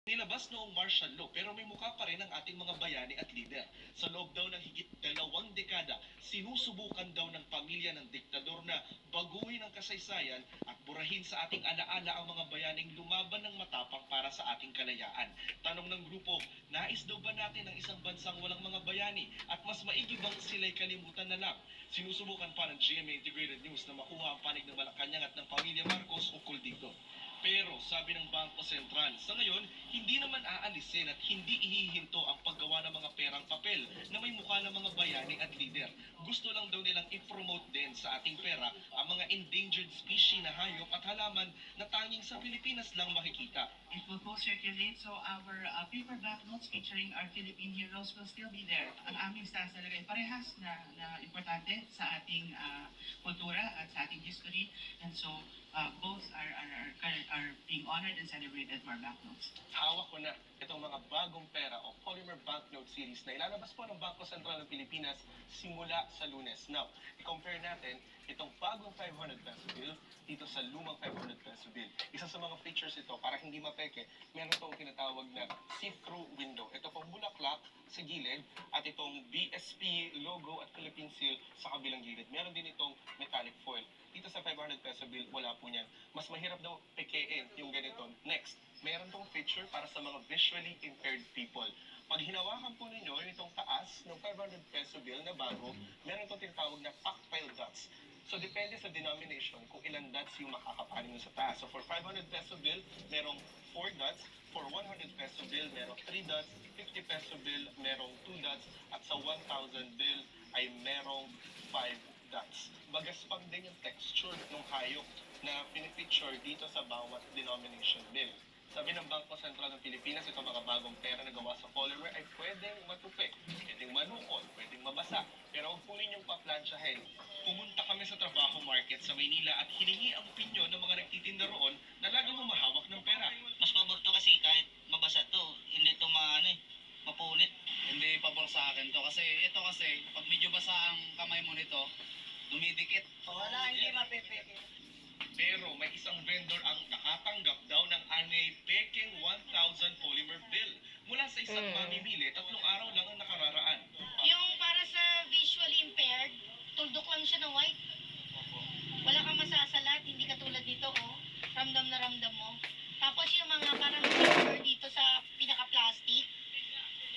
Nilabas noong martial law pero may mukha pa rin ang ating mga bayani at lider. Sa loob daw ng higit 2 dekada, sinusubukan daw ng pamilya ng diktador na baguhin ang kasaysayan at burahin sa ating alaala ang mga bayaning lumaban ng matapang para sa ating kalayaan. Tanong ng grupo, nais daw ba natin ang isang bansang walang mga bayani at mas maigi bang sila'y kalimutan na lang? Sinusubukan pa ng GMA Integrated News na makuha ang panig ng Malacanang at ng pamilya Marcos ukol dito. Pero sabi ng Bangko Sentral, sa ngayon, hindi naman aalisin at hindi ihihinto ang paggawa ng mga perang papel na may mukha ng mga bayani at lider. Gusto lang daw nilang i-promote din sa ating pera ang mga endangered species na hayop at halaman na tanging sa Pilipinas lang makikita. It will co-circulate, so our paper banknotes featuring our Philippine heroes will still be there. Ang aming stance talaga ay parehas na importante sa ating kultura at sa ating history. And so both are being honored and celebrated for banknotes. Hawak ko na itong mga bagong pera o polymer banknote series na ilalabas po ng Bangko Sentral ng Pilipinas simula sa Lunes. Now, i-compare natin itong bagong 500 peso bill dito sa lumang 500 peso bill. Isa sa mga features ito, para hindi mapeke, meron itong tinatawag na see-through window. Ito pong bulaklak sa gilid at itong BSP logo at Philippine seal sa kabilang gilid. Meron din itong metallic foil. Dito sa 500 peso bill, wala po niyan. Mas mahirap daw pekein yung ganito. Next, meron tong feature para sa mga visually impaired people. Pag hinawakan po ninyo itong taas ng 500 peso bill na bago, meron itong tinatawag na tactile dots. So, depende sa denomination kung ilang dots yung makakapanin mo sa taas. So, for 500 peso bill, merong 4 dots. For 100 peso bill, merong 3 dots. 50 peso bill, merong 2 dots. At sa 1,000 bill ay merong 5 dots. Magaspang din yung texture ng hayop na pinipicture dito sa bawat denomination bill. Sabi ng Bangko Sentral ng Pilipinas, itong mga bagong pera na gawa sa polymer ay pwedeng matupi, pwedeng manukol, pwedeng mabasa. Pero huwag po ninyong paplansyahin. Pumunta kami sa trabaho market sa Maynila at hiningi ang opinyon ng mga nagtitinda roon na laging humahawak ng pera. Mas pabor to kasi kahit mabasa to, hindi to mapunit. Hindi pabor sa akin to kasi ito kasi pag medyo basa ang kamay mo nito, dumidikit. Wala, hindi mapipili. Pero may isang vendor ang nakatanggap daw ng anay peking 1,000 polymer bill. Mula sa isang mamimili, 3 araw lang ang nakararaan. Yung para sa visually impaired, tuldok lang siya na white. Wala kang masasalat, hindi katulad nito, oh. Ramdam na ramdam mo. Tapos yung mga parang sticker dito sa pinaka-plastic,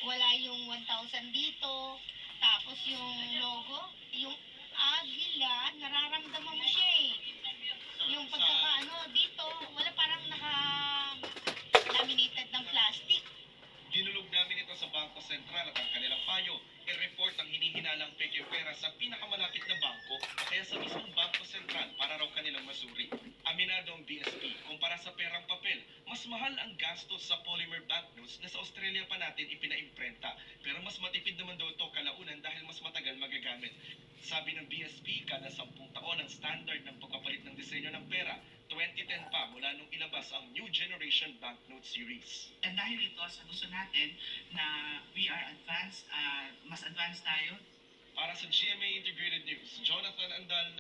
wala yung 1,000 dito. Tapos yung logo, yung agila, nararamdaman mo siya eh. Yung pagkakaano dito, wala parang naka-laminated ng plastic. Dinulog namin ito sa Bangko Sentral at ang kanilang payo, i-report ang hinihinalang peke pera sa pinakamalapit na bangko kaya sa mismong Bangko Sentral para raw kanilang masuri. Aminado ang BSP, kumpara sa perang papel, mas mahal ang gastos sa polymer banknotes na sa Australia pa natin ipinaimprenta. Pero mas matipid naman daw ito kalaunan dahil mas matagal magagamit. Sabi ng BSP, kada 10 taon ang standard ng pagpapalit ng disenyo ng pera. 2010 pa mula nung ilabas ang New Generation Banknote Series. And dahil ito sa gusto natin na we are advanced, mas advanced tayo. Para sa GMA Integrated News, Jonathan Andal.